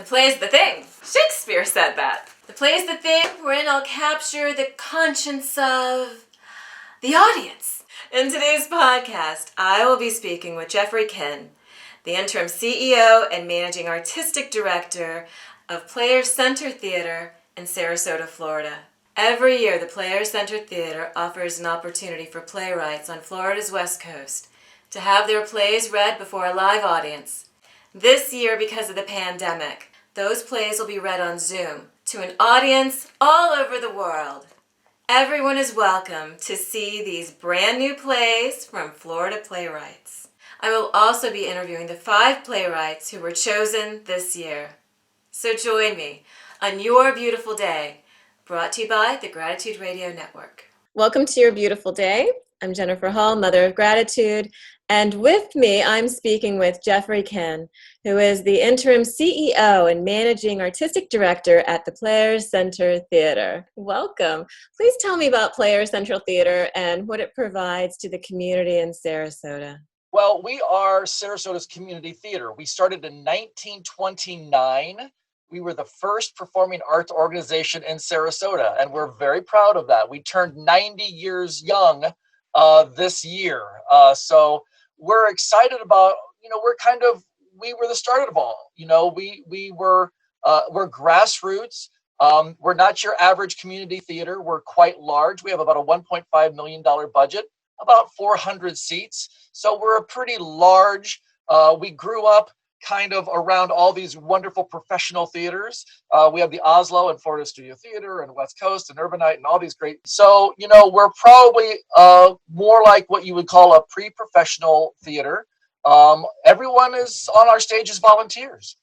play's the thing. Shakespeare said that. The play's the thing wherein I'll capture the conscience of the audience. In today's podcast, I will be speaking with Jeffery, the interim CEO and managing artistic director of Players Center Theater in Sarasota, Florida. Every year, the Players Center Theater offers an opportunity for playwrights on Florida's West Coast to have their plays read before a live audience. This year, because of the pandemic, those plays will be read on Zoom to an audience all over the world. Everyone is welcome to see these brand new plays from Florida playwrights. I will also be interviewing the 5 playwrights who were chosen this year. So join me on Your Beautiful Day, brought to you by the Gratitude Radio Network. Welcome to Your Beautiful Day. I'm Jennifer Hall, Mother of Gratitude, and with me I'm speaking with Jeffery, who is the interim CEO and managing artistic director at the Players Center Theater. Welcome. Please tell me about Players Central Theater and what it provides to the community in Sarasota. Well, we are Sarasota's community theater. We started in 1929. We were the first performing arts organization in Sarasota, and we're very proud of that. We turned 90 years young this year. So we're excited about, we were the start of it all. We're grassroots. We're not your average community theater. We're quite large. We have about a $1.5 million budget, about 400 seats. So we're a pretty large, we grew up kind of around all these wonderful professional theaters. We have the Oslo and Florida Studio Theater and West Coast and Urbanite and all these great. So, we're probably more like what you would call a pre-professional theater. Everyone is on our stage as volunteers.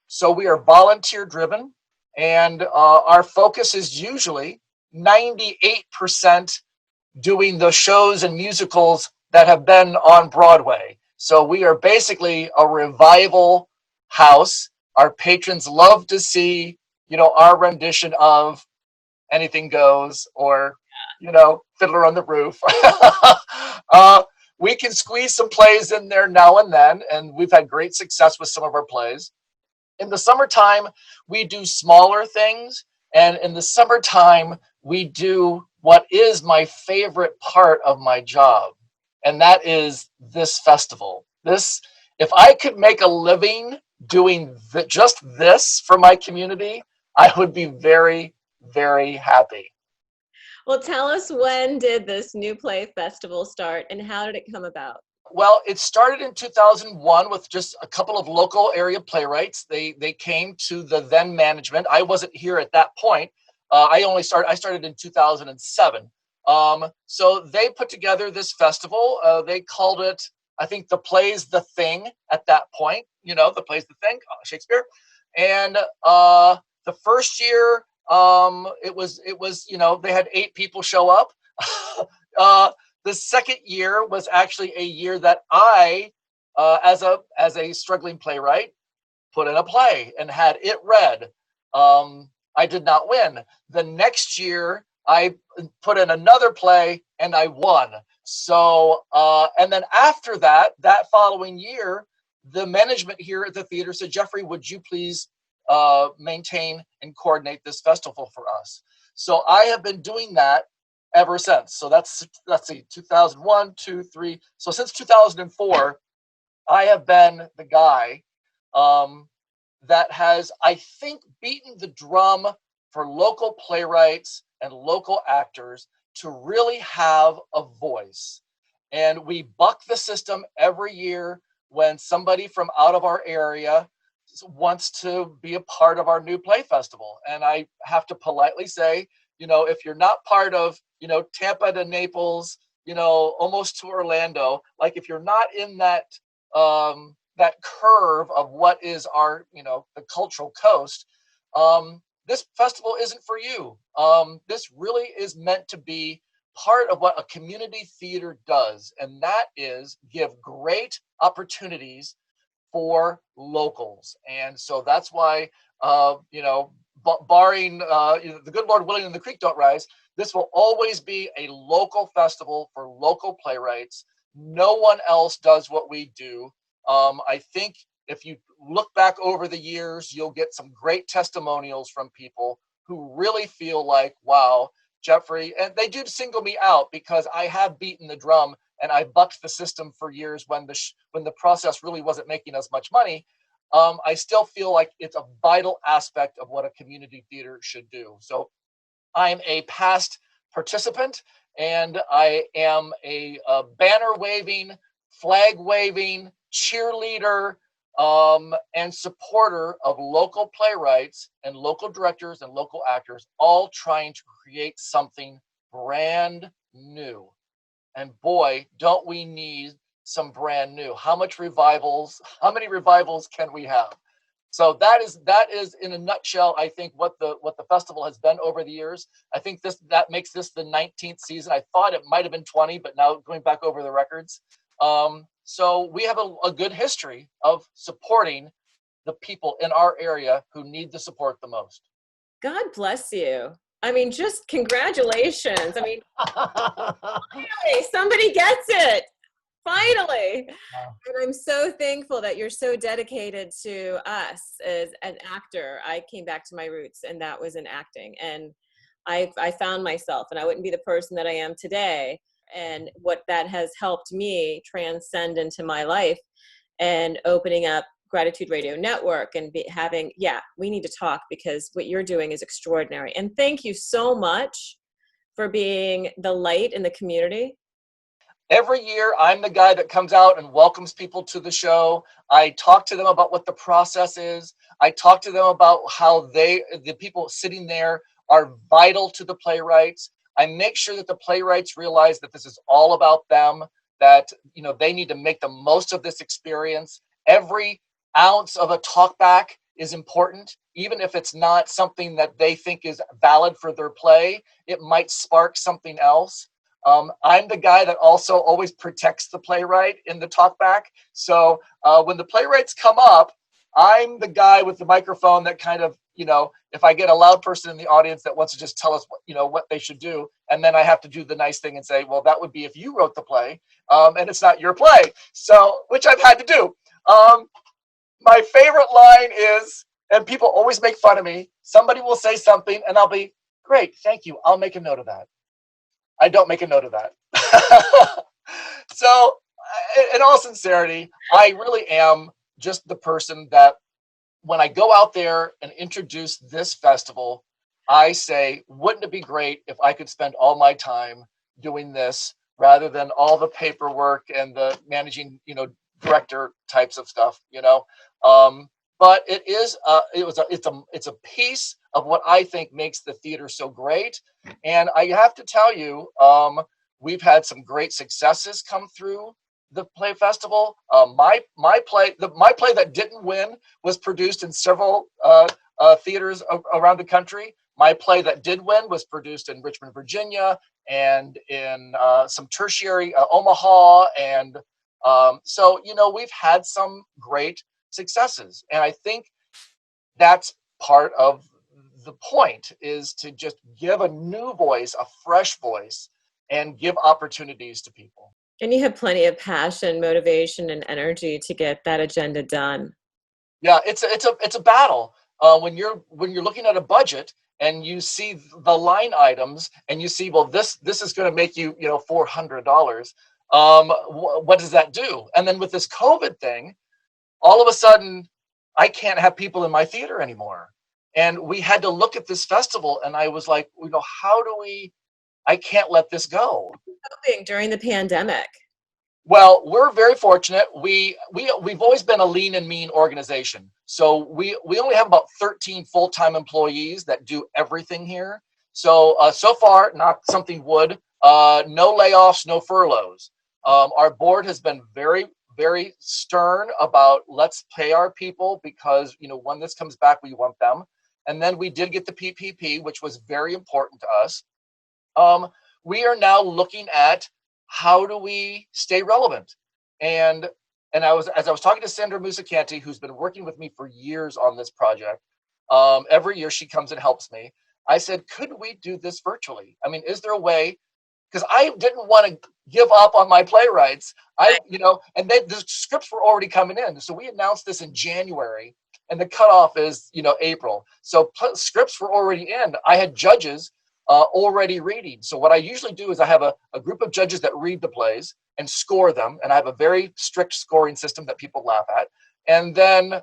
So we are volunteer driven, and our focus is usually 98% doing the shows and musicals that have been on Broadway. So we are basically a revival house. Our patrons love to see, our rendition of Anything Goes or, Fiddler on the Roof. We can squeeze some plays in there now and then, and we've had great success with some of our plays. In the summertime, we do smaller things, and in the summertime, we do what is my favorite part of my job. And that is this festival. If I could make a living doing just this for my community, I would be very, very happy. Well, tell us, when did this new play festival start and how did it come about? Well, it started in 2001 with just a couple of local area playwrights. They came to the then management. I wasn't here at that point. I started in 2007. So they put together this festival. They called it, I think, The Play's the Thing at that point. The Play's the Thing, Shakespeare. And the first year, it was they had 8 people show up. The second year was actually a year that I, as a struggling playwright, put in a play and had it read. I did not win. The next year, I put in another play and I won. So, and then after that following year, the management here at the theater said, Jeffery, would you please maintain and coordinate this festival for us? So I have been doing that ever since. So let's see, 2001, 2, 3. So since 2004, I have been the guy that has, I think, beaten the drum for local playwrights and local actors to really have a voice. And we buck the system every year when somebody from out of our area wants to be a part of our new play festival. And I have to politely say, if you're not part of, Tampa to Naples, almost to Orlando, like if you're not in that curve of what is our, the cultural coast, this festival isn't for you. This really is meant to be part of what a community theater does, and that is give great opportunities for locals. And so that's why, barring the good Lord willing and the creek don't rise, this will always be a local festival for local playwrights. No one else does what we do. I think if you look back over the years, you'll get some great testimonials from people who really feel like, wow, Jeffrey, and they do single me out because I have beaten the drum and I bucked the system for years when the process really wasn't making us much money. I still feel like it's a vital aspect of what a community theater should do. So I'm a past participant, and I am a banner waving, flag waving, cheerleader, and supporter of local playwrights and local directors and local actors, all trying to create something brand new. And boy, don't we need some brand new. How many revivals can we have? So that is in a nutshell, I think, what the festival has been over the years. I think that makes this the 19th season. I thought it might have been 20, but now going back over the records. So we have a good history of supporting the people in our area who need the support the most. God bless you. I mean, just congratulations. I mean, finally, somebody gets it. Finally. And I'm so thankful that you're so dedicated to us as an actor. I came back to my roots, and that was in acting. And I found myself, and I wouldn't be the person that I am today. And what that has helped me transcend into my life and opening up Gratitude Radio Network and we need to talk, because what you're doing is extraordinary. And thank you so much for being the light in the community. Every year, I'm the guy that comes out and welcomes people to the show. I talk to them about what the process is. I talk to them about how the people sitting there are vital to the playwrights. I make sure that the playwrights realize that this is all about them, that they need to make the most of this experience. Every ounce of a talkback is important, even if it's not something that they think is valid for their play. It might spark something else. I'm the guy that also always protects the playwright in the talkback. So when the playwrights come up, I'm the guy with the microphone that kind of, if I get a loud person in the audience that wants to just tell us what they should do, and then I have to do the nice thing and say, well, that would be if you wrote the play, and it's not your play. So, which I've had to do. My favorite line is, and people always make fun of me, somebody will say something and I'll be, great, thank you, I'll make a note of that. I don't make a note of that. So, in all sincerity, I really am just the person that when I go out there and introduce this festival, I say, wouldn't it be great if I could spend all my time doing this rather than all the paperwork and the managing, director types of stuff, But it's a piece of what I think makes the theater so great. And I have to tell you, we've had some great successes come through the play festival. My play that didn't win was produced in several theaters around the country. My play that did win was produced in Richmond, Virginia, and in some tertiary Omaha, and so we've had some great successes, and I think that's part of the point, is to just give a new voice, a fresh voice, and give opportunities to people. And you have plenty of passion, motivation, and energy to get that agenda done. Yeah, it's a battle when you're looking at a budget and you see the line items and you see, well, this is going to make you $400. What does that do? And then with this COVID thing, all of a sudden, I can't have people in my theater anymore. And we had to look at this festival, and I was like, I can't let this go. During the pandemic. Well, we're very fortunate. We've always been a lean and mean organization. So we only have about 13 full-time employees that do everything here. So so far, not something wood, no layoffs, no furloughs. Our board has been very, very stern about let's pay our people, because when this comes back, we want them. And then we did get the PPP, which was very important to us. We are now looking at how do we stay relevant. And as I was talking to Sandra Musacanti, who's been working with me for years on this project, every year she comes and helps me. I said, could we do this virtually? I mean, is there a way because I didn't want to give up on my playwrights. And the scripts were already coming in. So we announced this in January, and the cutoff is, April. So scripts were already in. I had judges already reading. So what I usually do is I have a group of judges that read the plays and score them. And I have a very strict scoring system that people laugh at. And then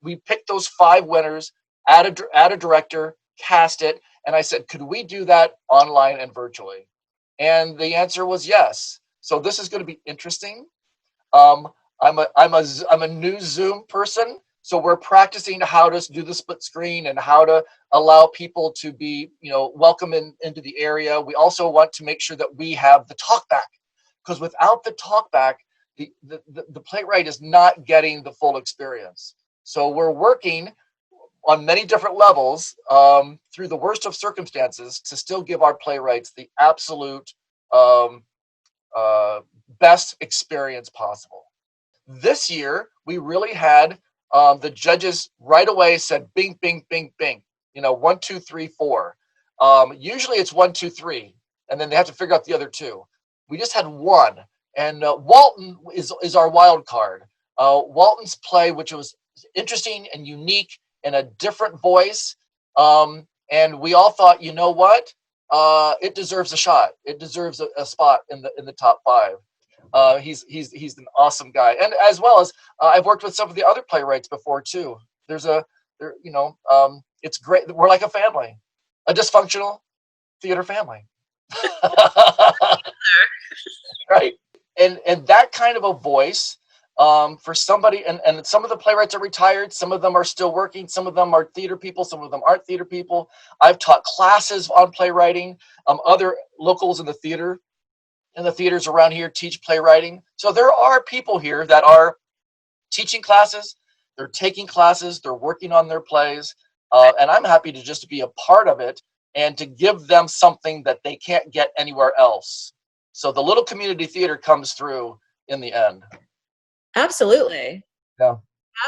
we picked those 5 winners, add a director, cast it. And I said, could we do that online and virtually? And the answer was yes. So this is going to be interesting. I'm a new Zoom person, so we're practicing how to do the split screen and how to allow people to be, welcome into the area. We also want to make sure that we have the talkback, because without the talkback, the playwright is not getting the full experience. So we're working on many different levels through the worst of circumstances to still give our playwrights the absolute best experience possible. This year, we really had the judges right away said, bing, bing, bing, bing, 1, 2, 3, 4. Usually it's 1, 2, 3, and then they have to figure out the other 2. We just had 1, and Walton is our wild card. Walton's play, which was interesting and unique and a different voice, and we all thought, you know what? It deserves a shot. It deserves a spot in the top 5. He's an awesome guy, and as well as I've worked with some of the other playwrights before too. It's great. We're like a family, a dysfunctional theater family, right? And that kind of a voice for somebody, and some of the playwrights are retired, some of them are still working, some of them are theater people, some of them aren't theater people. I've taught classes on playwriting. Other locals in the theaters around here teach playwriting. So there are people here that are teaching classes, they're taking classes, they're working on their plays, and I'm happy to just be a part of it and to give them something that they can't get anywhere else. So the little community theater comes through in the end. Absolutely. Yeah.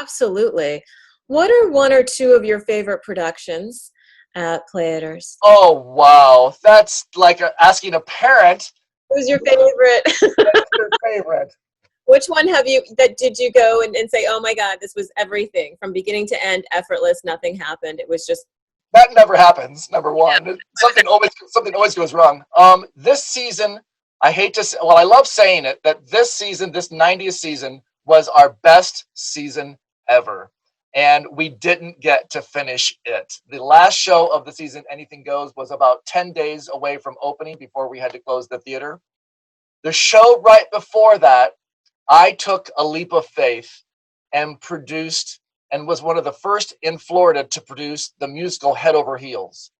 Absolutely. What are 1 or 2 of your favorite productions at Playators? Oh, wow. That's like asking a parent. Who's your favorite? What's your favorite? Which one did you go and say, oh my God, this was everything from beginning to end, effortless, nothing happened. It was just. That never happens, number one. Yeah. Something always goes wrong. This season, I hate to say, well, I love saying it, that this season, this 90th season, was our best season ever. And we didn't get to finish it. The last show of the season, Anything Goes, was about 10 days away from opening before we had to close the theater. The show right before that, I took a leap of faith and produced, and was one of the first in Florida to produce the musical Head Over Heels,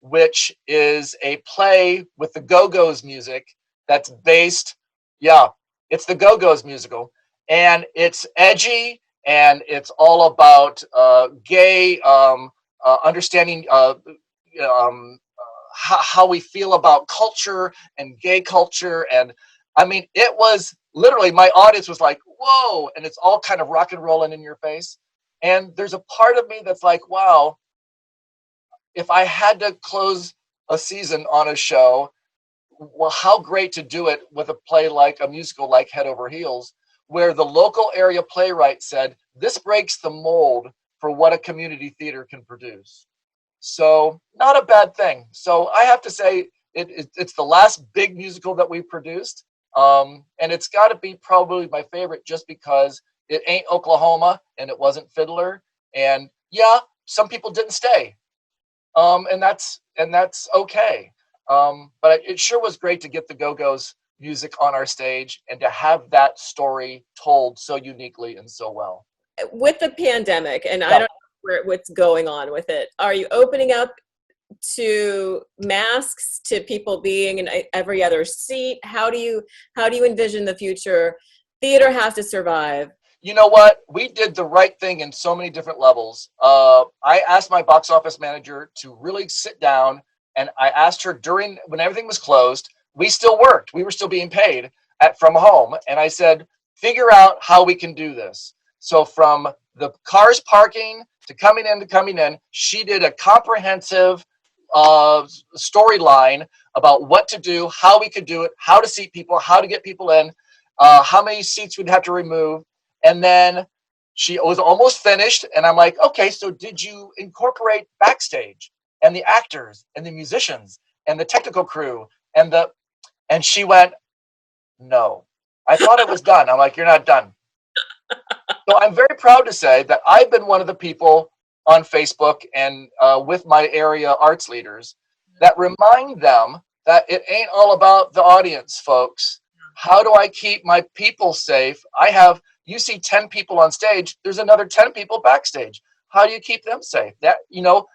which is a play with the Go-Go's music that's based, it's the Go-Go's musical, and it's edgy, and it's all about gay, understanding how we feel about culture and gay culture. And I mean, it was literally, my audience was like, whoa, and it's all kind of rock and rolling in your face. And there's a part of me that's like, wow, if I had to close a season on a show, well, how great to do it with a play like a musical like Head Over Heels, where the local area playwright said, this breaks the mold for what a community theater can produce. So not a bad thing. So I have to say it's the last big musical that we produced. And it's got to be probably my favorite just because it ain't Oklahoma and it wasn't Fiddler. And yeah, some people didn't stay. And that's okay. But it sure was great to get the Go-Go's music on our stage and to have that story told so uniquely and so well. With the pandemic, and I don't know what's going on with it, are you opening up to masks, to people being in every other seat? How do you envision the future? Theater has to survive. You know what? We did the right thing in so many different levels. I asked my box office manager to really sit down, and I asked her when everything was closed, we still worked. We were still being paid from home. And I said, figure out how we can do this. So from the cars parking to coming in, she did a comprehensive storyline about what to do, how we could do it, how to seat people, how to get people in, how many seats we'd have to remove. And then she was almost finished. And I'm like, okay, so did you incorporate backstage and the actors and the musicians and the technical crew and she went, no. I thought it was done. I'm like, you're not done. So I'm very proud to say that I've been one of the people on Facebook and with my area arts leaders that remind them that it ain't all about the audience, folks. How do I keep my people safe? You see 10 people on stage, there's another 10 people backstage. How do you keep them safe?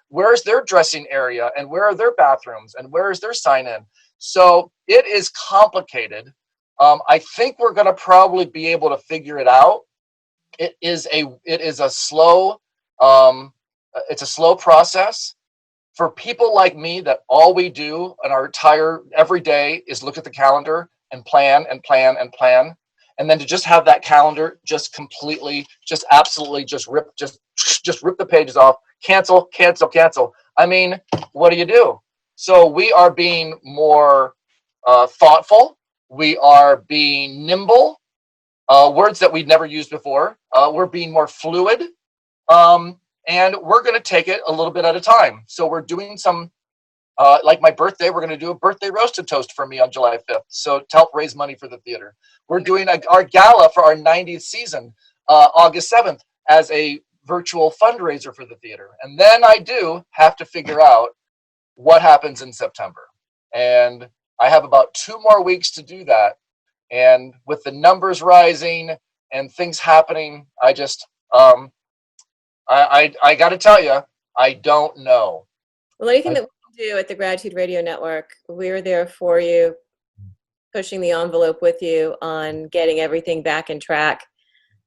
Where's their dressing area and where are their bathrooms and where is their sign in? So it is complicated. I think we're going to probably be able to figure it out. It is a slow process for people like me that all we do in our entire every day is look at the calendar and plan and plan and plan. And then to just have that calendar just completely, just absolutely just rip the pages off, cancel. I mean, what do you do? So we are being more thoughtful. We are being nimble. Words that we'd never used before. We're being more fluid. And we're going to take it a little bit at a time. So we're doing some, like my birthday, we're going to do a birthday roasted toast for me on July 5th. So to help raise money for the theater. We're doing our gala for our 90th season, August 7th, as a virtual fundraiser for the theater. And then I do have to figure out what happens in September. And I have about 2 more weeks to do that. And with the numbers rising and things happening, I just, I got to tell you, I don't know. Well, anything that we do at the Gratitude Radio Network, we're there for you, pushing the envelope with you on getting everything back in track.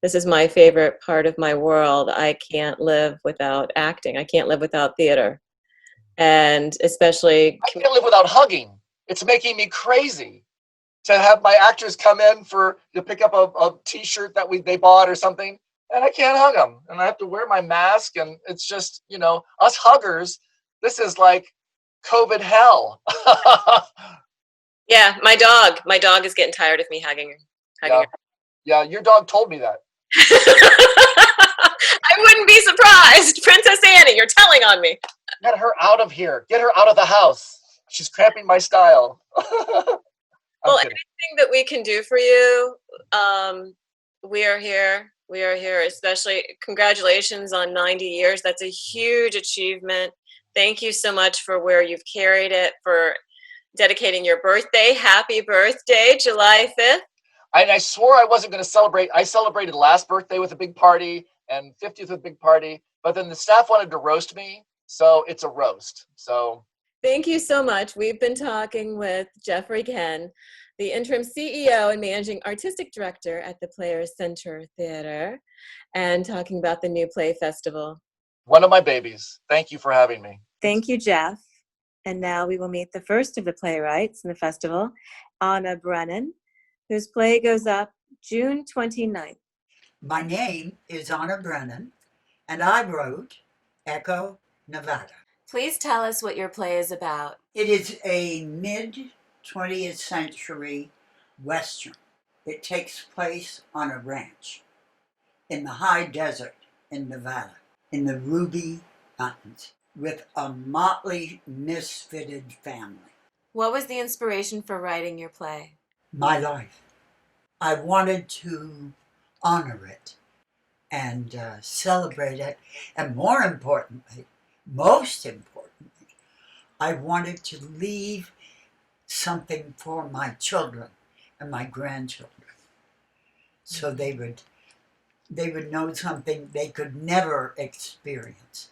This is my favorite part of my world. I can't live without acting. I can't live without theater. And especially... I can't live without hugging. It's making me crazy to have my actors come in to pick up a t-shirt that they bought or something. And I can't hug them. And I have to wear my mask. And it's just, us huggers, this is like COVID hell. Yeah, my dog is getting tired of me hugging her. Yeah, your dog told me that. I wouldn't be surprised. Princess Annie, you're telling on me. Get her out of here. Get her out of the house. She's cramping my style. Well, anything that we can do for you, we are here. We are here, especially congratulations on 90 years. That's a huge achievement. Thank you so much for where you've carried it, for dedicating your birthday. Happy birthday, July 5th. I swore I wasn't going to celebrate. I celebrated last birthday with a big party and 50th with a big party, but then the staff wanted to roast me, so it's a roast. So thank you so much. We've been talking with Jeffery Ken, the interim CEO and managing artistic director at the Players Center Theater, and talking about the new play festival. One of my babies. Thank you for having me. Thank you, Jeff. And now we will meet the first of the playwrights in the festival, Anna Brennan, whose play goes up June 29th. My name is Anna Brennan, and I wrote Echo, Nevada. Please tell us what your play is about. It is a mid-20th century Western. It takes place on a ranch in the high desert in Nevada, in the Ruby Mountains, with a motley, misfitted family. What was the inspiration for writing your play? My life. I wanted to honor it and celebrate it, and more importantly, most importantly, I wanted to leave something for my children and my grandchildren, so they would know something they could never experience.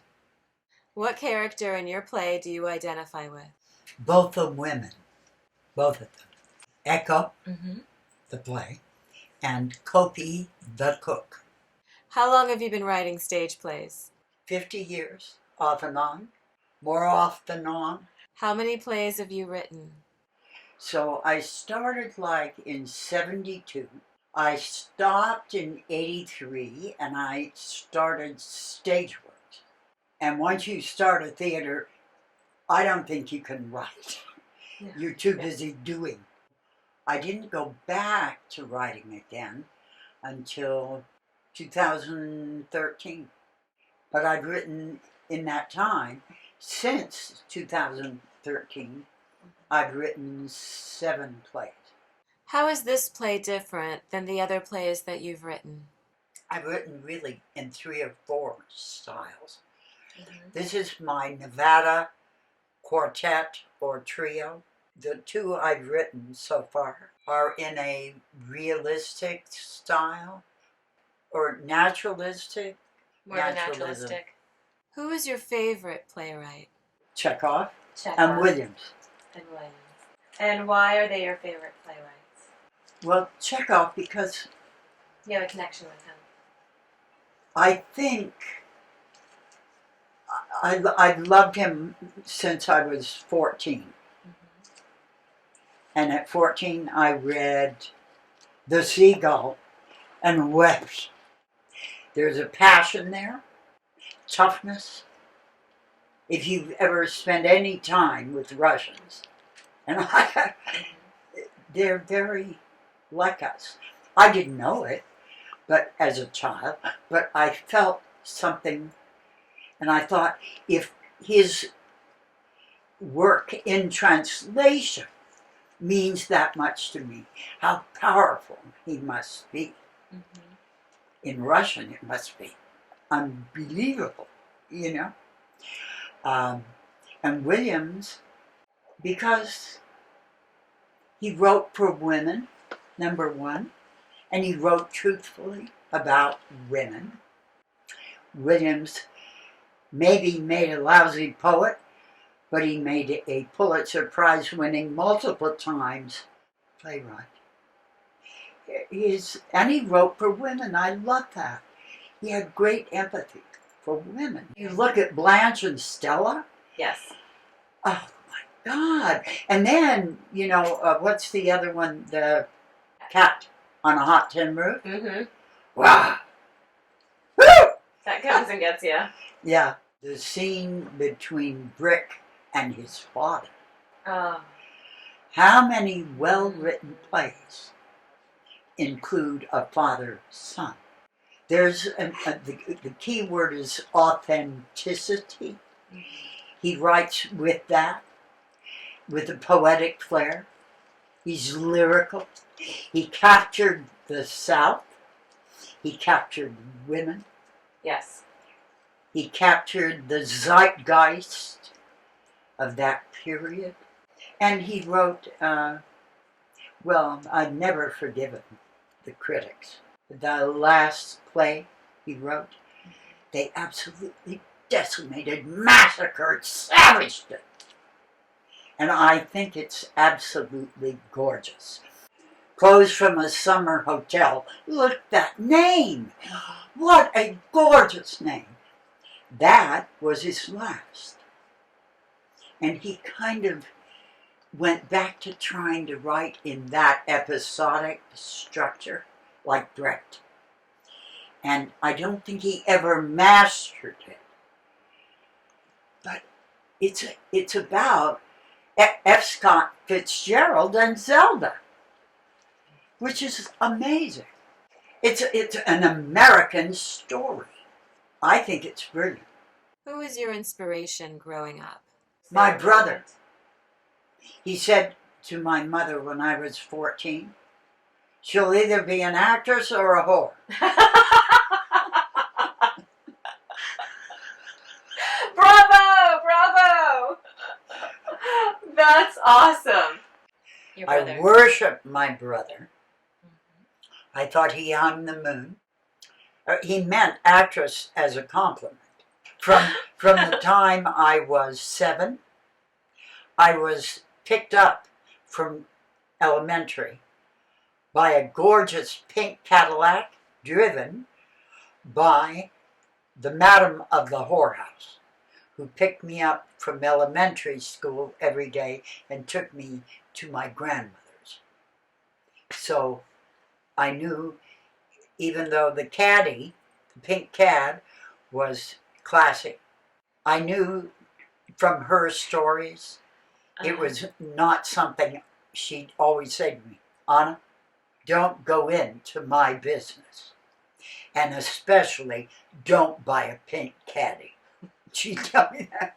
What character in your play do you identify with? Both the women, both of them. Echo, the play, and Kopi, the cook. How long have you been writing stage plays? 50 years, off and on, more off than on. How many plays have you written? So I started in 72. I stopped in 83 and I started stage work. And once you start a theater, I don't think you can write. Yeah. You're too busy doing. I didn't go back to writing again until 2013. But I've written in that time, since 2013, I've written 7 plays. How is this play different than the other plays that you've written? I've written really in 3 or 4 styles. Mm-hmm. This is my Nevada quartet or trio. The 2 I've written so far are in a realistic style or naturalistic. More of a Naturalism. naturalistic. Who is your favorite playwright? Chekhov Chekhov and Williams. and Williams. And why are they your favorite playwrights? Well, Chekhov because You have a connection with him. I think I loved him since I was 14. Mm-hmm. And at 14 I read The Seagull and wept. There's a passion there, toughness. If you've ever spent any time with Russians, and they're very like us. I didn't know it, but as a child, but I felt something, and I thought if his work in translation means that much to me, how powerful he must be. Mm-hmm. In Russian, it must be unbelievable, you know. And Williams, because he wrote for women, number one, and he wrote truthfully about women. Williams maybe made a lousy poet, but he made a Pulitzer Prize winning multiple times playwright. And he wrote for women. I love that. He had great empathy for women. You look at Blanche and Stella. Yes. Oh my God. And then, you know, what's the other one? The Cat on a Hot Tin Roof. Mm-hmm. Wow. Woo! That comes and gets you. Yeah. The scene between Brick and his father. Oh. How many well-written plays include a father-son? There's the key word is authenticity. Mm-hmm. He writes with that, with a poetic flair. He's lyrical. He captured the South. He captured women. Yes. He captured the zeitgeist of that period. And he wrote, well, I've never forgiven the critics. The last play he wrote, they absolutely decimated, massacred, savaged it. And I think it's absolutely gorgeous. Clothes from a Summer Hotel. Look at that name. What a gorgeous name. That was his last. And he kind of went back to trying to write in that episodic structure, like Brecht. And I don't think he ever mastered it. But it's about F. Scott Fitzgerald and Zelda, which is amazing. It's an American story. I think it's brilliant. Who was your inspiration growing up? My brother. He said to my mother when I was 14, she'll either be an actress or a whore. Bravo! Bravo! That's awesome. Your brother. I worshiped my brother. I thought he hung the moon. He meant actress as a compliment. From the time I was 7, I was picked up from elementary by a gorgeous pink Cadillac driven by the madam of the whorehouse, who picked me up from elementary school every day and took me to my grandmother's. So I knew, even though the caddy, the pink cad, was classic, I knew from her stories, it was not something she'd always say to me, Anna, don't go into my business. And especially, don't buy a pink caddy. She'd tell me that.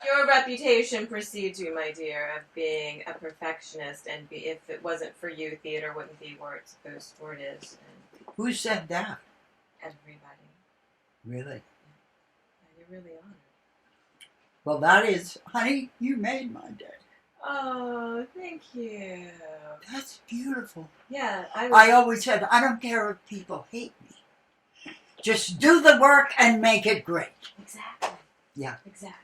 Your reputation precedes you, my dear, of being a perfectionist, and if it wasn't for you, theater wouldn't be where it's supposed where it is. And Who said that? everybody. Really? Yeah, you're really honored. Well, that is, honey, you made my day. Oh, thank you. That's beautiful. Yeah, I always said, I don't care if people hate me. Just do the work and make it great. Exactly. Yeah. Exactly.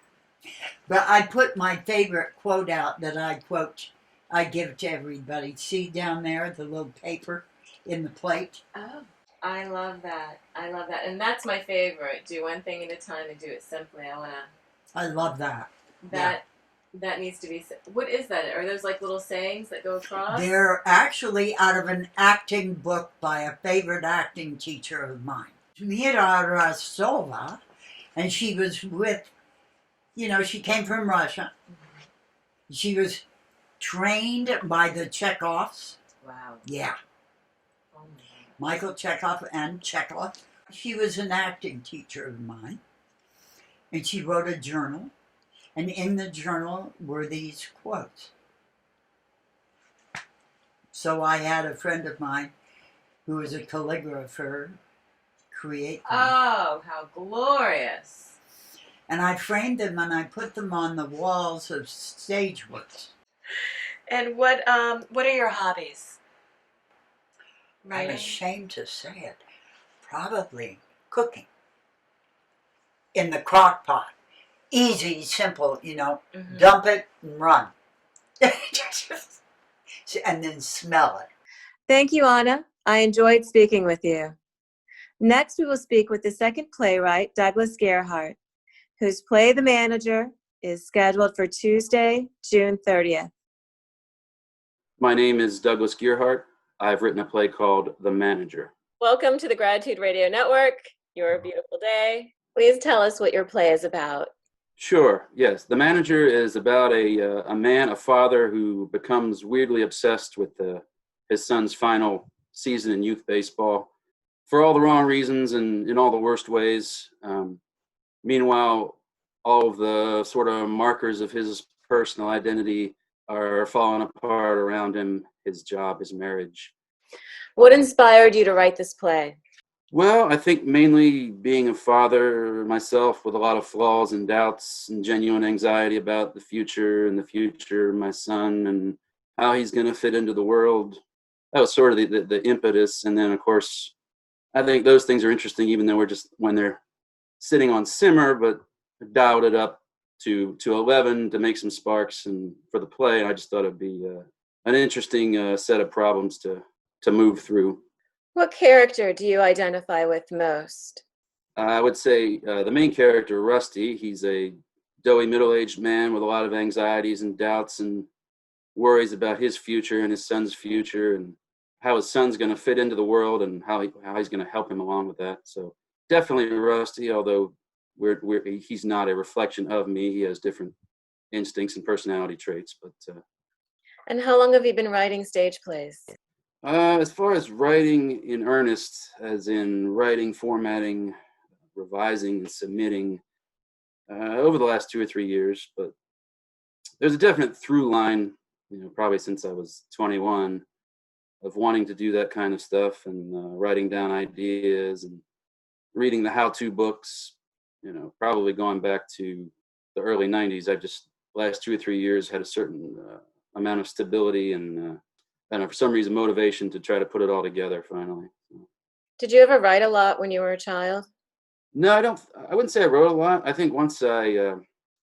But I put my favorite quote out that I give to everybody. See down there, the little paper in the plate? Oh, I love that. I love that. And that's my favorite. Do one thing at a time and do it simply. I love that. That needs to be, what is that? Are those like little sayings that go across? They're actually out of an acting book by a favorite acting teacher of mine, Mira Rostova, and she was with, she came from Russia. She was trained by the Chekhovs. Wow. Yeah. Oh my God. Michael Chekhov and Chekhov. She was an acting teacher of mine, and she wrote a journal, and in the journal were these quotes. So I had a friend of mine who was a calligrapher create them. Oh, how glorious. And I framed them and I put them on the walls of stage works. And what are your hobbies? I'm ashamed to say it. Probably cooking. In the crock pot. Easy, simple, dump it and run. And then smell it. Thank you, Anna. I enjoyed speaking with you. Next, we will speak with the second playwright, Douglas Gerhardt, whose play, The Manager, is scheduled for Tuesday, June 30th. My name is Douglas Gerhardt. I've written a play called The Manager. Welcome to the Gratitude Radio Network. Your beautiful day. Please tell us what your play is about. Sure, yes. The Manager is about a father who becomes weirdly obsessed with his son's final season in youth baseball for all the wrong reasons and in all the worst ways. Meanwhile, all of the sort of markers of his personal identity are falling apart around him, his job, his marriage. What inspired you to write this play? Well, I think mainly being a father myself with a lot of flaws and doubts and genuine anxiety about the future of my son and how he's going to fit into the world. That was sort of the impetus. And then, of course, I think those things are interesting, even though when they're sitting on simmer, but dialed it up to 11 to make some sparks and for the play. And I just thought it'd be an interesting set of problems to move through. What character do you identify with most? I would say the main character, Rusty, he's a doughy middle-aged man with a lot of anxieties and doubts and worries about his future and his son's future and how his son's going to fit into the world and how he's going to help him along with that. So definitely Rusty, although he's not a reflection of me. He has different instincts and personality traits. And how long have you been writing stage plays? As far as writing in earnest, as in writing, formatting, revising, and submitting, over the last 2 or 3 years, but there's a definite through line, probably since I was 21, of wanting to do that kind of stuff and writing down ideas and reading the how-to books, probably going back to the early 90s. I've just, last 2 or 3 years, had a certain amount of stability and for some reason motivation to try to put it all together finally. Did you ever write a lot when you were a child? No, I wouldn't say I wrote a lot. I think once I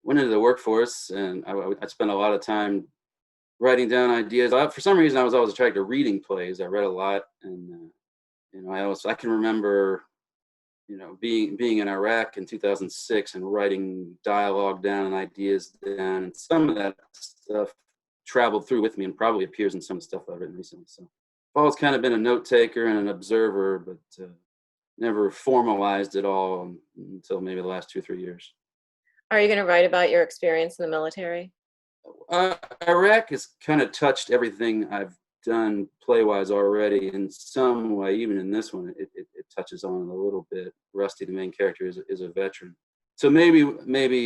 went into the workforce and I spent a lot of time writing down ideas. For some reason, I was always attracted to reading plays. I read a lot, and I can remember, being in Iraq in 2006 and writing dialogue down and ideas down, and some of that stuff traveled through with me and probably appears in some of the stuff I've written recently. So I've always kind of been a note taker and an observer, but never formalized it all until maybe the last 2 or 3 years. Are you going to write about your experience in the military? Iraq has kind of touched everything I've done play-wise already in some way. Even in this one, it touches on it a little bit. Rusty, the main character, is a veteran. So maybe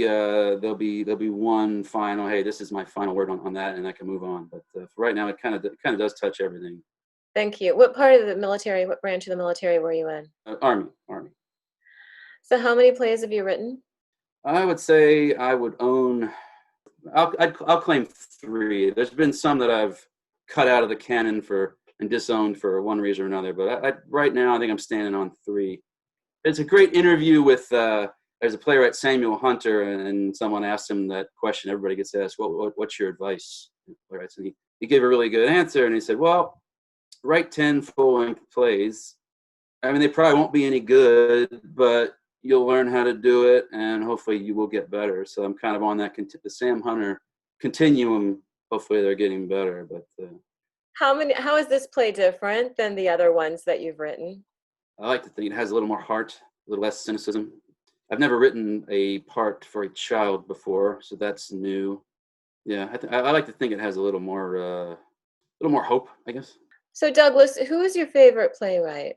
there'll be one final. Hey, this is my final word on that, and I can move on. But for right now, it kind of does touch everything. Thank you. What part of the military, what branch of the military were you in? Army. So how many plays have you written? I would say I would own. I'll claim 3. There's been some that I've cut out of the canon and disowned for one reason or another, but right now I think I'm standing on 3. It's a great interview with there's a playwright, Samuel Hunter, and someone asked him that question everybody gets asked, what's your advice? Playwrights, and he gave a really good answer, and he said, well, write 10 full-length plays. I mean, they probably won't be any good, but you'll learn how to do it, and hopefully you will get better. So I'm kind of on that the Sam Hunter continuum. Hopefully they're getting better. But How is this play different than the other ones that you've written? I like to think it has a little more heart, a little less cynicism. I've never written a part for a child before, so that's new. Yeah, I like to think it has a little more hope, I guess. So Douglas, who is your favorite playwright?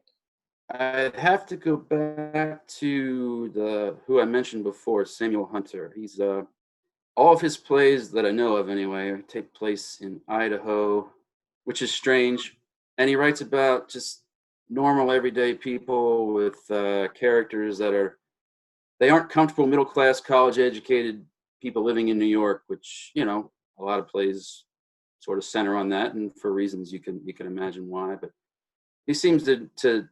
I'd have to go back to who I mentioned before, Samuel Hunter. He's all of his plays that I know of anyway take place in Idaho, which is strange. And he writes about just normal everyday people with characters they aren't comfortable middle-class, college-educated people living in New York, which, a lot of plays sort of center on that, and for reasons you can imagine why. But he seems to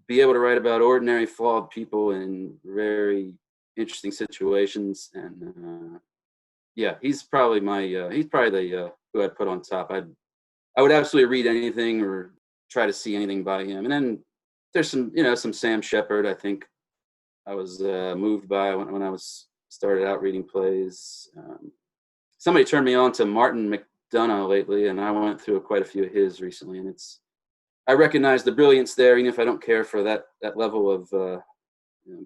be able to write about ordinary, flawed people in very interesting situations, and he's probably the who I'd put on top. I would absolutely read anything or try to see anything by him. And then there's some Sam Shepard. I think I was moved by when I started out reading plays. Somebody turned me on to Martin McDonough lately, and I went through quite a few of his recently, and I recognize the brilliance there, even if I don't care for that level of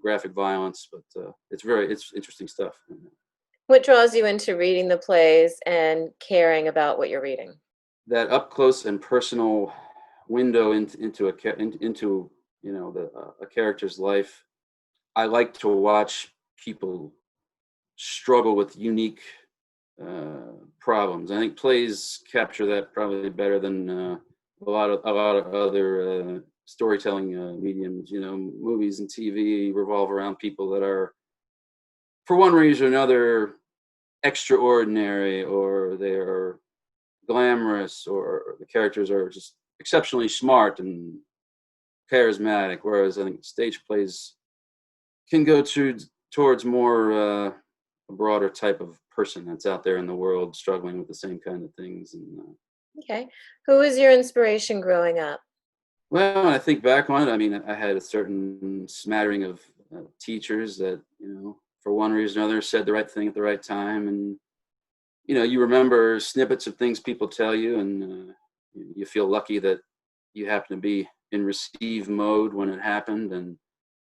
graphic violence. But it's interesting stuff. What draws you into reading the plays and caring about what you're reading? That up close and personal window into a character's life. I like to watch people struggle with unique problems. I think plays capture that probably better than a lot of other storytelling mediums. Movies and TV revolve around people that are, for one reason or another, extraordinary, or they're glamorous, or the characters are just exceptionally smart and charismatic. Whereas I think stage plays can go towards more a broader type of person that's out there in the world struggling with the same kind of things. And Okay. Who was your inspiration growing up? well, when I think back on it, I mean, I had a certain smattering of teachers that, for one reason or another, said the right thing at the right time. And, you remember snippets of things people tell you, and you feel lucky that you happen to be in receive mode when it happened. And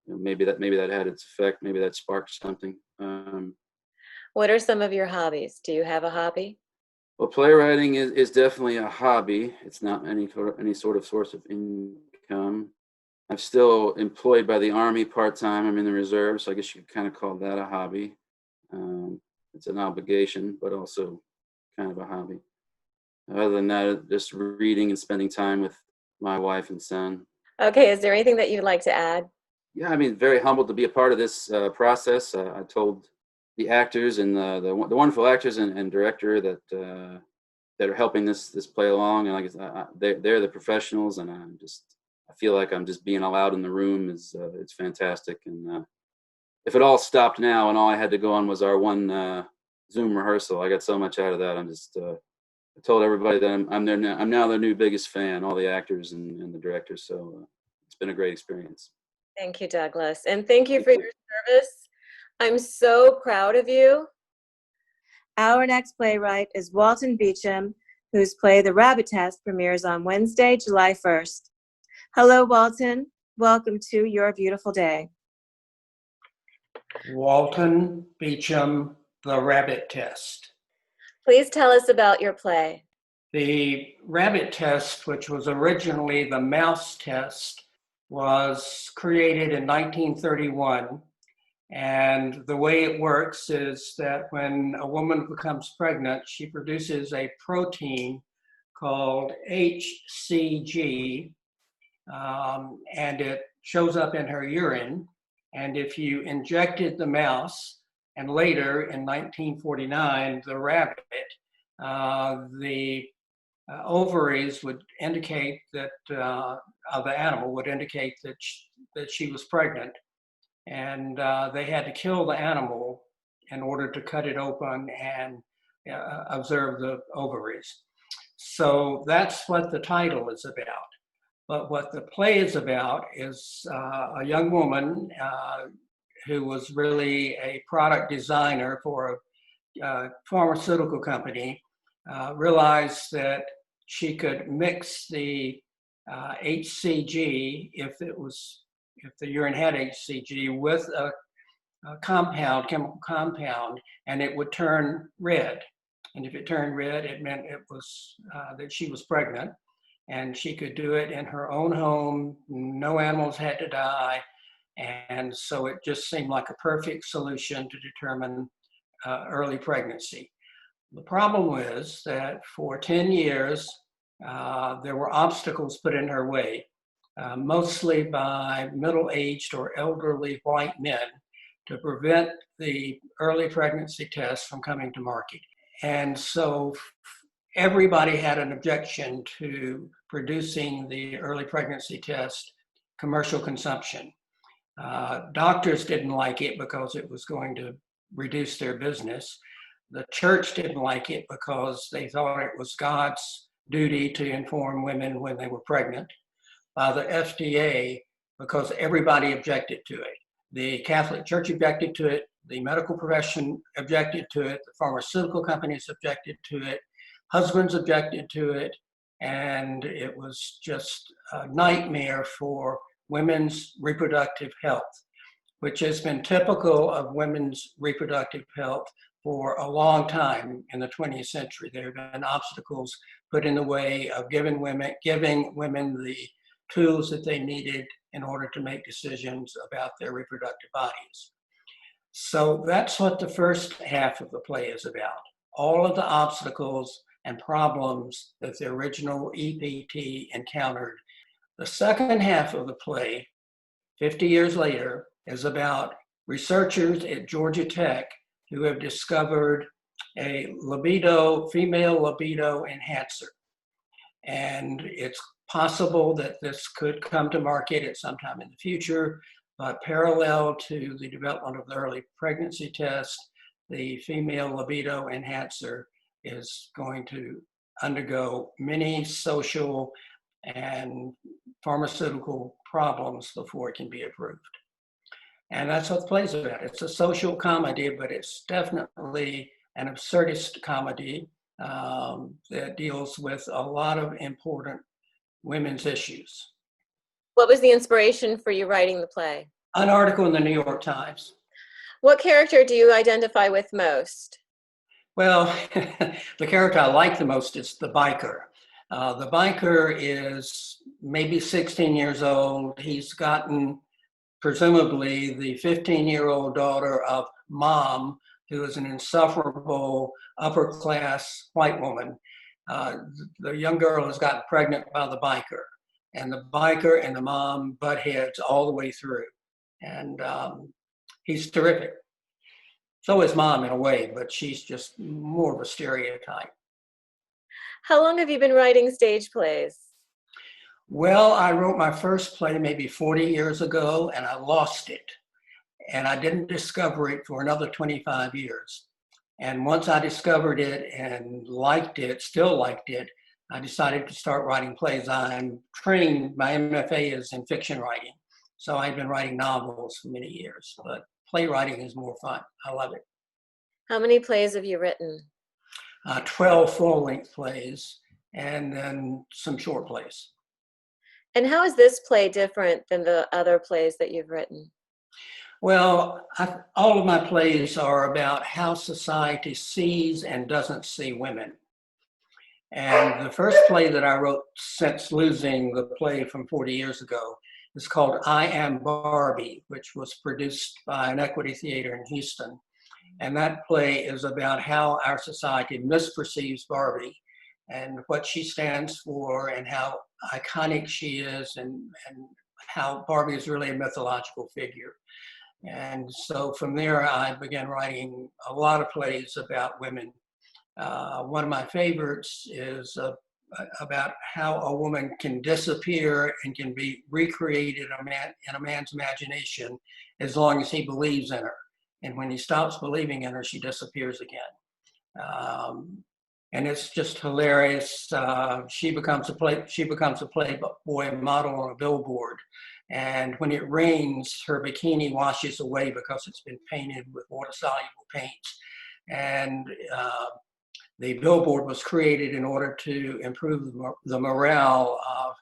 maybe that had its effect. Maybe that sparked something. What are some of your hobbies? Do you have a hobby? Well, playwriting is definitely a hobby. It's not any sort of source of income. I'm still employed by the Army part-time. I'm in the reserve, so I guess you could kind of call that a hobby. It's an obligation, but also kind of a hobby. Other than that, just reading and spending time with my wife and son. Okay, is there anything that you'd like to add? Yeah, I mean, very humbled to be a part of this process. I told the actors and the wonderful actors and director that are helping this play along, and they're the professionals, and I feel like I'm just being allowed in the room it's fantastic. And if it all stopped now and all I had to go on was our one Zoom rehearsal, I got so much out of that. I told everybody that I'm now their new biggest fan, all the actors and the directors. So it's been a great experience. Thank you, Douglas. And thank you for your service. I'm so proud of you. Our next playwright is Walton Beecham, whose play The Rabbit Test premieres on Wednesday, July 1st. Hello, Walton. Welcome to Your Beautiful Day. Walton Beecham The Rabbit Test. Please tell us about your play. The rabbit test, which was originally the mouse test, was created in 1931. And the way it works is that when a woman becomes pregnant, she produces a protein called HCG, and it shows up in her urine. And if you injected the mouse, and later in 1949, the rabbit, the ovaries would indicate that, of the animal would indicate that she was pregnant. And they had to kill the animal in order to cut it open and observe the ovaries. So that's what the title is about. But what the play is about is a young woman who was really a product designer for a pharmaceutical company, realized that she could mix the HCG, if the urine had HCG, with a chemical compound, and it would turn red. And if it turned red, it meant it was that she was pregnant, and she could do it in her own home. No animals had to die, and so it just seemed like a perfect solution to determine early pregnancy. The problem was that for 10 years, there were obstacles put in her way, mostly by middle-aged or elderly white men, to prevent the early pregnancy test from coming to market. And so everybody had an objection to producing the early pregnancy test commercial consumption. Doctors didn't like it because it was going to reduce their business. The church didn't like it because they thought it was God's duty to inform women when they were pregnant. The FDA, because everybody objected to it. The Catholic Church objected to it, the medical profession objected to it, the pharmaceutical companies objected to it, husbands objected to it, and it was just a nightmare for women's reproductive health, which has been typical of women's reproductive health for a long time in the 20th century. There have been obstacles put in the way of giving women the tools that they needed in order to make decisions about their reproductive bodies. So that's what the first half of the play is about. All of the obstacles and problems that the original EPT encountered. The second half of the play, 50 years later, is about researchers at Georgia Tech who have discovered a female libido enhancer. And it's possible that this could come to market at some time in the future, but parallel to the development of the early pregnancy test, the female libido enhancer is going to undergo many social and pharmaceutical problems before it can be approved. And that's what the play's about. It's a social comedy, but it's definitely an absurdist comedy that deals with a lot of important women's issues. What was the inspiration for you writing the play? An article in the New York Times. What character do you identify with most? Well, the character I like the most is the biker. The biker is maybe 16 years old. He's gotten presumably the 15-year-old daughter of Mom, who is an insufferable upper-class white woman. The young girl has gotten pregnant by the biker, and the biker and the mom butt heads all the way through. And he's terrific. So is Mom in a way, but she's just more of a stereotype. How long have you been writing stage plays? Well, I wrote my first play maybe 40 years ago, and I lost it. And I didn't discover it for another 25 years. And once I discovered it and liked it, still liked it, I decided to start writing plays. I'm trained, my MFA is in fiction writing. So I've been writing novels for many years, but playwriting is more fun. I love it. How many plays have you written? 12 full-length plays, and then some short plays. And how is this play different than the other plays that you've written? Well, all of my plays are about how society sees and doesn't see women. And the first play that I wrote since losing the play from 40 years ago is called I Am Barbie, which was produced by an Equity Theater in Houston. And that play is about how our society misperceives Barbie and what she stands for and how iconic she is and how Barbie is really a mythological figure. And so from there, I began writing a lot of plays about women. One of my favorites is about how a woman can disappear and can be recreated in a man's imagination as long as he believes in her. And when he stops believing in her, she disappears again. And it's just hilarious. She becomes a Playboy model on a billboard. And when it rains, her bikini washes away because it's been painted with water-soluble paints. And the billboard was created in order to improve the morale of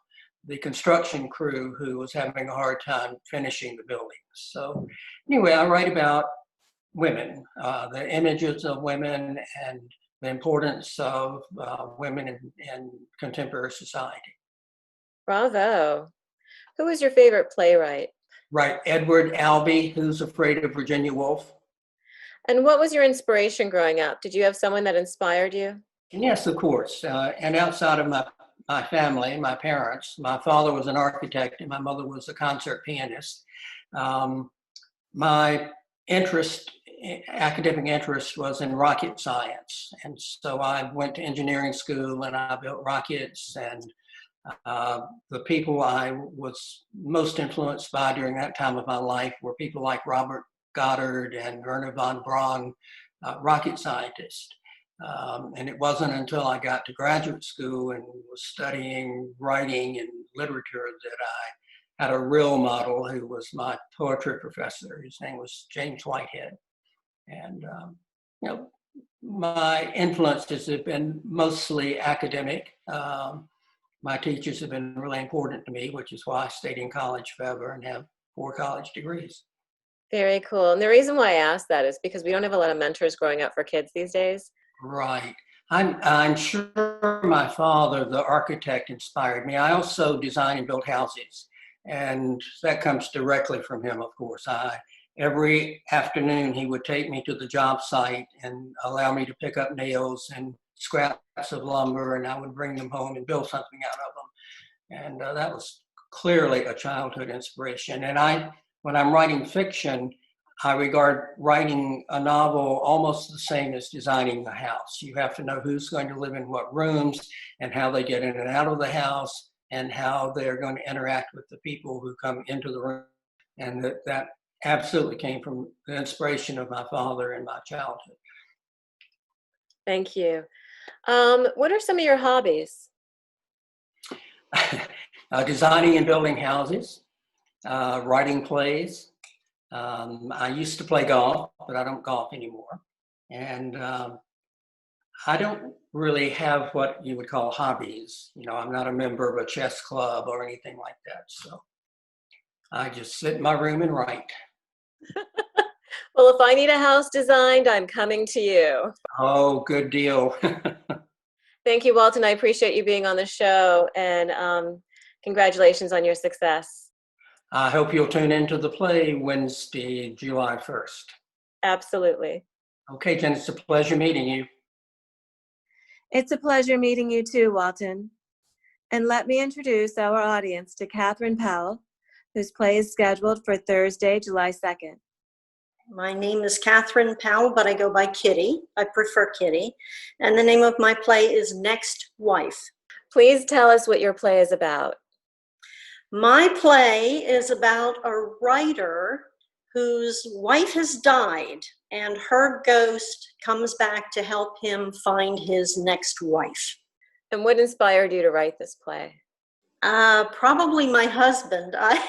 the construction crew who was having a hard time finishing the building. So anyway, I write about women, the images of women and the importance of women in contemporary society. Bravo. Who was your favorite playwright? Right, Edward Albee, Who's Afraid of Virginia Woolf? And what was your inspiration growing up? Did you have someone that inspired you? And yes, of course. And outside of my family, my parents, my father was an architect and my mother was a concert pianist. My academic interest was in rocket science. And so I went to engineering school and I built rockets. And the people I was most influenced by during that time of my life were people like Robert Goddard and Werner von Braun, rocket scientists. And it wasn't until I got to graduate school and was studying writing and literature that I had a real model who was my poetry professor. His name was James Whitehead. And, my influences have been mostly academic. My teachers have been really important to me, which is why I stayed in college forever and have 4 college degrees. Very cool. And the reason why I asked that is because we don't have a lot of mentors growing up for kids these days. Right. I'm sure my father, the architect, inspired me. I also design and build houses, and that comes directly from him, of course. Every afternoon, he would take me to the job site and allow me to pick up nails and scraps of lumber, and I would bring them home and build something out of them. And that was clearly a childhood inspiration. And when I'm writing fiction, I regard writing a novel almost the same as designing a house. You have to know who's going to live in what rooms and how they get in and out of the house and how they're going to interact with the people who come into the room. And that absolutely came from the inspiration of my father in my childhood. Thank you. What are some of your hobbies? Designing and building houses, writing plays. I used to play golf, but I don't golf anymore. And I don't really have what you would call hobbies. I'm not a member of a chess club or anything like that. So I just sit in my room and write. Well, if I need a house designed, I'm coming to you. Oh, good deal. Thank you, Walton. I appreciate you being on the show, and congratulations on your success. I hope you'll tune into the play Wednesday, July 1st. Absolutely. Okay, Jen, it's a pleasure meeting you. It's a pleasure meeting you too, Walton. And let me introduce our audience to Catherine Powell, whose play is scheduled for Thursday, July 2nd. My name is Catherine Powell, but I go by Kitty. I prefer Kitty. And the name of my play is Next Wife. Please tell us what your play is about. My play is about a writer whose wife has died, and her ghost comes back to help him find his next wife. And what inspired you to write this play? Probably my husband. I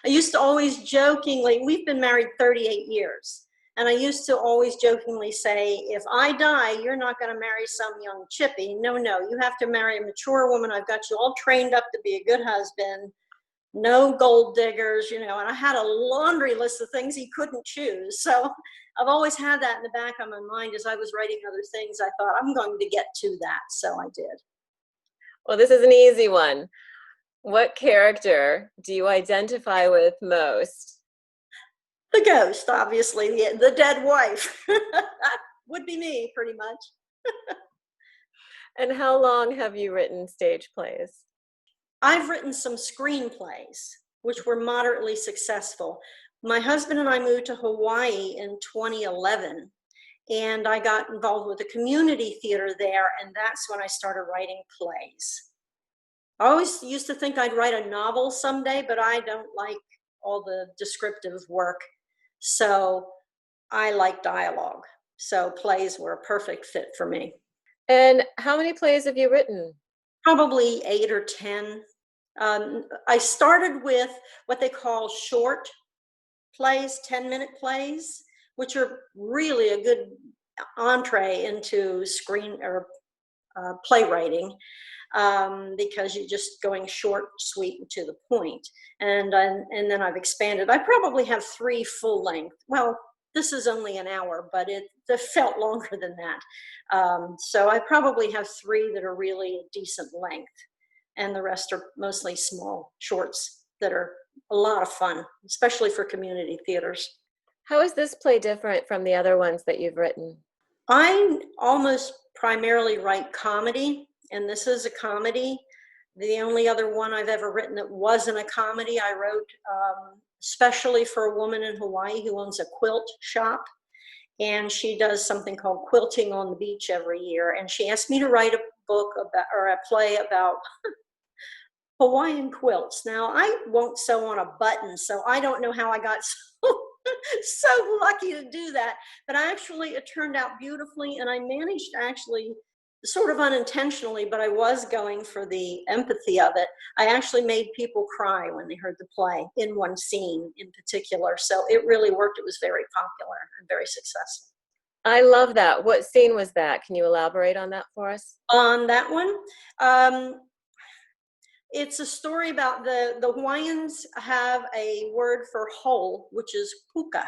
used to always jokingly, we've been married 38 years, and I used to always jokingly say, if I die, you're not going to marry some young chippy. No, you have to marry a mature woman. I've got you all trained up to be a good husband. no gold diggers, and I had a laundry list of things he couldn't choose. So I've always had that in the back of my mind as I was writing other things. I thought, I'm going to get to that. So I did. Well, this is an easy one. What character do you identify with most? The ghost, obviously, the dead wife. That would be me, pretty much. And how long have you written stage plays? I've written some screenplays, which were moderately successful. My husband and I moved to Hawaii in 2011, and I got involved with a community theater there, and that's when I started writing plays. I always used to think I'd write a novel someday, but I don't like all the descriptive work. So I like dialogue. So plays were a perfect fit for me. And how many plays have you written? Probably 8 or 10. I started with what they call short plays, 10-minute plays, which are really a good entree into screen or playwriting. Because you're just going short, sweet, and to the point. And then I've expanded. I probably have 3 full length. Well, this is only an hour, but it felt longer than that. So I probably have 3 that are really a decent length, and the rest are mostly small shorts that are a lot of fun, especially for community theaters. How is this play different from the other ones that you've written? I almost primarily write comedy. And this is a comedy. The only other one I've ever written that wasn't a comedy, I wrote especially for a woman in Hawaii who owns a quilt shop. And she does something called Quilting on the Beach every year. And she asked me to write a book about, or a play about Hawaiian quilts. Now, I won't sew on a button, so I don't know how I got so lucky to do that. But actually, it turned out beautifully, and I managed actually, sort of unintentionally, but I was going for the empathy of it. I actually made people cry when they heard the play in one scene in particular. So it really worked. It was very popular and very successful. I love that. What scene was that? Can you elaborate on that for us? On that one, it's a story about the Hawaiians have a word for hole, which is puka.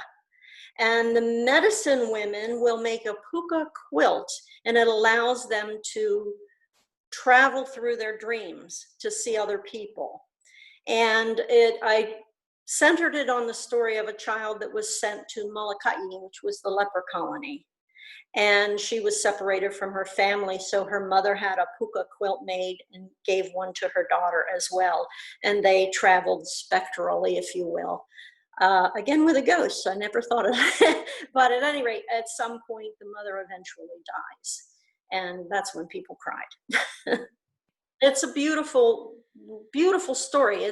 And the medicine women will make a puka quilt, and it allows them to travel through their dreams to see other people. And I centered it on the story of a child that was sent to Molokai, which was the leper colony. And she was separated from her family, so her mother had a puka quilt made and gave one to her daughter as well. And they traveled spectrally, if you will. Again, with a ghost. I never thought of that. But at any rate, at some point, the mother eventually dies. And that's when people cried. It's a beautiful, beautiful story.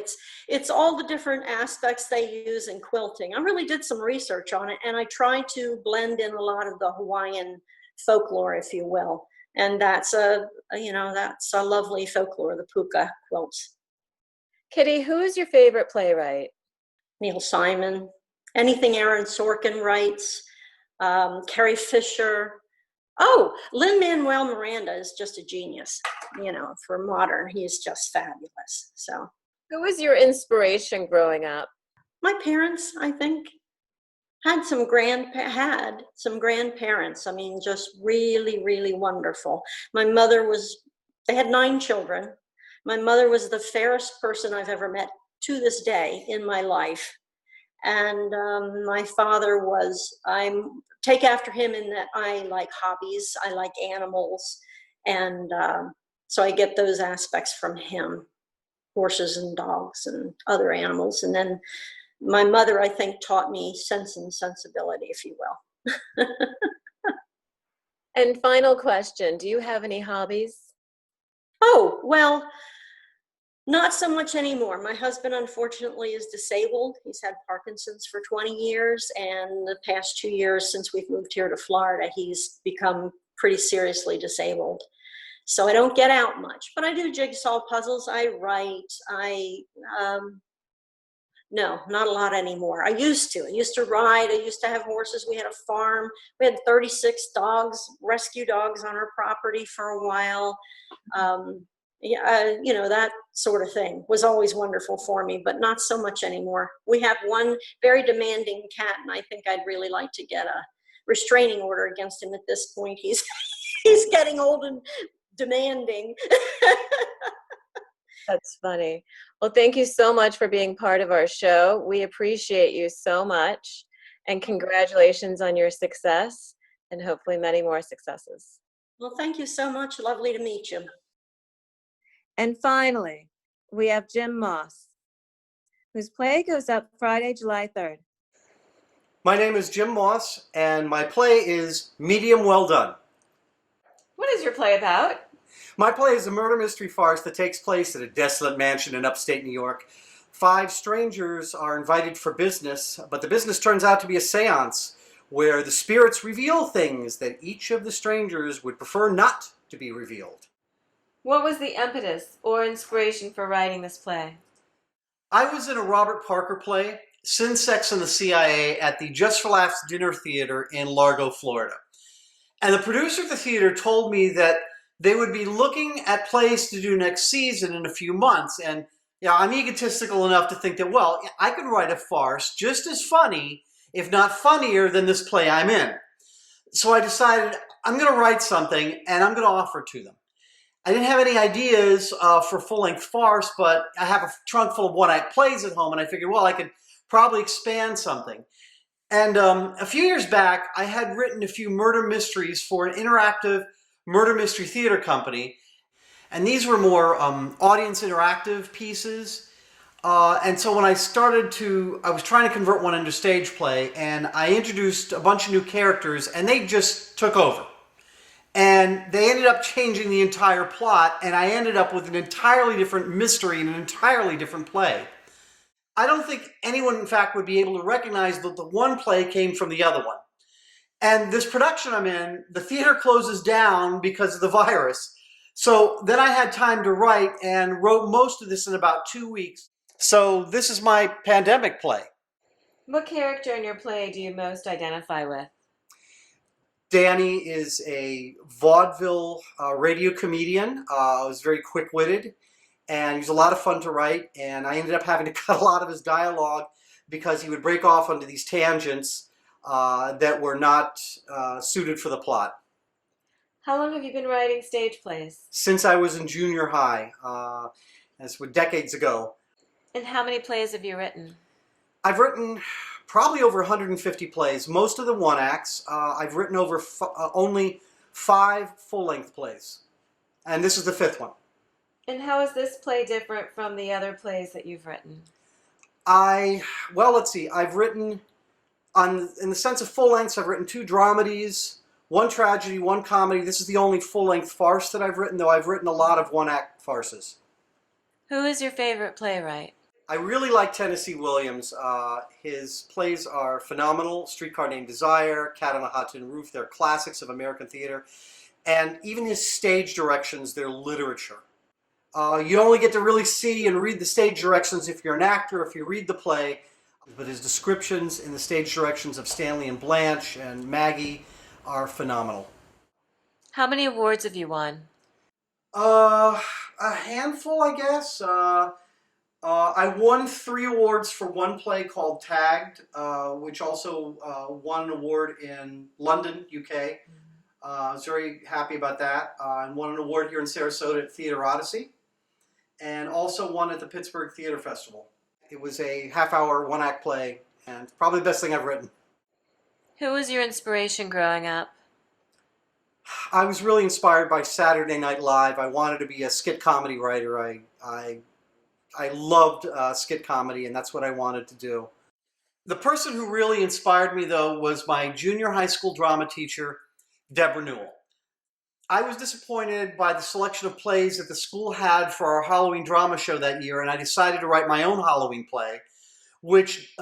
It's all the different aspects they use in quilting. I really did some research on it, and I tried to blend in a lot of the Hawaiian folklore, if you will. And that's a lovely folklore, the puka quilts. Kitty, who is your favorite playwright? Neil Simon, anything Aaron Sorkin writes, Carrie Fisher. Oh, Lin-Manuel Miranda is just a genius. For modern, he's just fabulous. So, Who was your inspiration growing up? my parents, I think, had some grandparents. I mean, just really, really wonderful. They had 9 children. My mother was the fairest person I've ever met to this day in my life. And my father I take after him in that I like hobbies, I like animals. And so I get those aspects from him, horses and dogs and other animals. And then my mother, I think, taught me Sense and Sensibility, if you will. And final question, do you have any hobbies? Oh, well, not so much anymore. My husband, unfortunately, is disabled. He's had Parkinson's for 20 years, and the past 2 years since we've moved here to Florida, he's become pretty seriously disabled. So I don't get out much, but I do jigsaw puzzles. I write. No, not a lot anymore. I used to ride. I used to have horses. We had a farm. We had 36 dogs, rescue dogs on our property for a while. Yeah, that sort of thing was always wonderful for me, but not so much anymore. We have one very demanding cat, and I think I'd really like to get a restraining order against him at this point. He's he's getting old and demanding. That's funny. Well, thank you so much for being part of our show. We appreciate you so much, and congratulations on your success, and hopefully many more successes. Well, thank you so much. Lovely to meet you. And finally, we have Jim Moss, whose play goes up Friday, July 3rd. My name is Jim Moss, and my play is Medium Well Done. What is your play about? My play is a murder mystery farce that takes place at a desolate mansion in upstate New York. 5 strangers are invited for business, but the business turns out to be a seance where the spirits reveal things that each of the strangers would prefer not to be revealed. What was the impetus or inspiration for writing this play? I was in a Robert Parker play, Sin, Sex, and the CIA, at the Just for Laughs Dinner Theater in Largo, Florida. And the producer of the theater told me that they would be looking at plays to do next season in a few months. And I'm egotistical enough to think that, well, I could write a farce just as funny, if not funnier, than this play I'm in. So I decided I'm going to write something and I'm going to offer it to them. I didn't have any ideas for full-length farce, but I have a trunk full of one-act plays at home, and I figured, well, I could probably expand something. And a few years back, I had written a few murder mysteries for an interactive murder mystery theater company, and these were more audience interactive pieces. And so when I was trying to convert one into stage play, and I introduced a bunch of new characters, and they just took over. And they ended up changing the entire plot, and I ended up with an entirely different mystery and an entirely different play. I don't think anyone, in fact, would be able to recognize that the one play came from the other one. And this production I'm in, the theater closes down because of the virus. So then I had time to write and wrote most of this in about 2 weeks. So this is my pandemic play. What character in your play do you most identify with? Danny is a vaudeville radio comedian. Was very quick-witted, and he was a lot of fun to write, and I ended up having to cut a lot of his dialogue because he would break off onto these tangents that were not suited for the plot. How long have you been writing stage plays? Since I was in junior high. That's decades ago. And how many plays have you written? I've written probably over 150 plays, most of them one acts. I've written over only 5 full-length plays, and this is the 5th one. And how is this play different from the other plays that you've written? Well, let's see. I've written, in the sense of full lengths, I've written 2 dramedies, 1 tragedy, 1 comedy. This is the only full-length farce that I've written, though I've written a lot of one-act farces. Who is your favorite playwright? I really like Tennessee Williams. His plays are phenomenal. Streetcar Named Desire, Cat on a Hot Tin Roof, they're classics of American theater. And even his stage directions, they're literature. You only get to really see and read the stage directions if you're an actor, if you read the play. But his descriptions in the stage directions of Stanley and Blanche and Maggie are phenomenal. How many awards have you won? A handful, I guess. I won 3 awards for one play called Tagged, which also won an award in London, UK. I was very happy about that. And won an award here in Sarasota at Theatre Odyssey, and also won at the Pittsburgh Theatre Festival. It was a half-hour, one-act play, and probably the best thing I've written. Who was your inspiration growing up? I was really inspired by Saturday Night Live. I wanted to be a skit comedy writer. I loved skit comedy, and that's what I wanted to do. The person who really inspired me, though, was my junior high school drama teacher, Deborah Newell. I was disappointed by the selection of plays that the school had for our Halloween drama show that year, and I decided to write my own Halloween play, which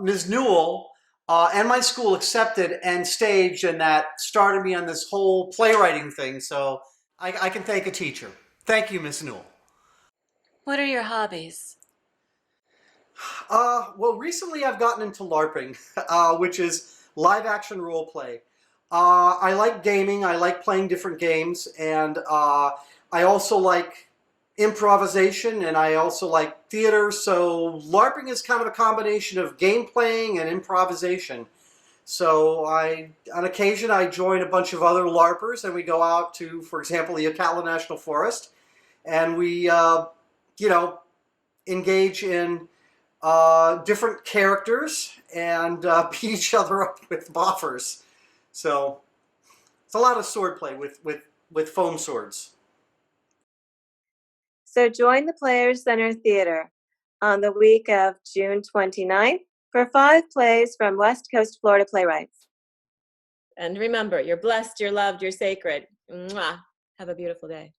Ms. Newell and my school accepted and staged, and that started me on this whole playwriting thing. So I can thank a teacher. Thank you, Ms. Newell. What are your hobbies? Well, recently I've gotten into LARPing, which is live action role play. I like gaming. I like playing different games, and I also like improvisation, and I also like theater. So LARPing is kind of a combination of game playing and improvisation. So on occasion, I join a bunch of other LARPers, and we go out to, for example, the Ocala National Forest, and we, engage in different characters and beat each other up with buffers. So it's a lot of swordplay with foam swords. So join the Players Center Theater on the week of June 29th for 5 plays from West Coast Florida playwrights. And remember, you're blessed, you're loved, you're sacred. Mwah. Have a beautiful day.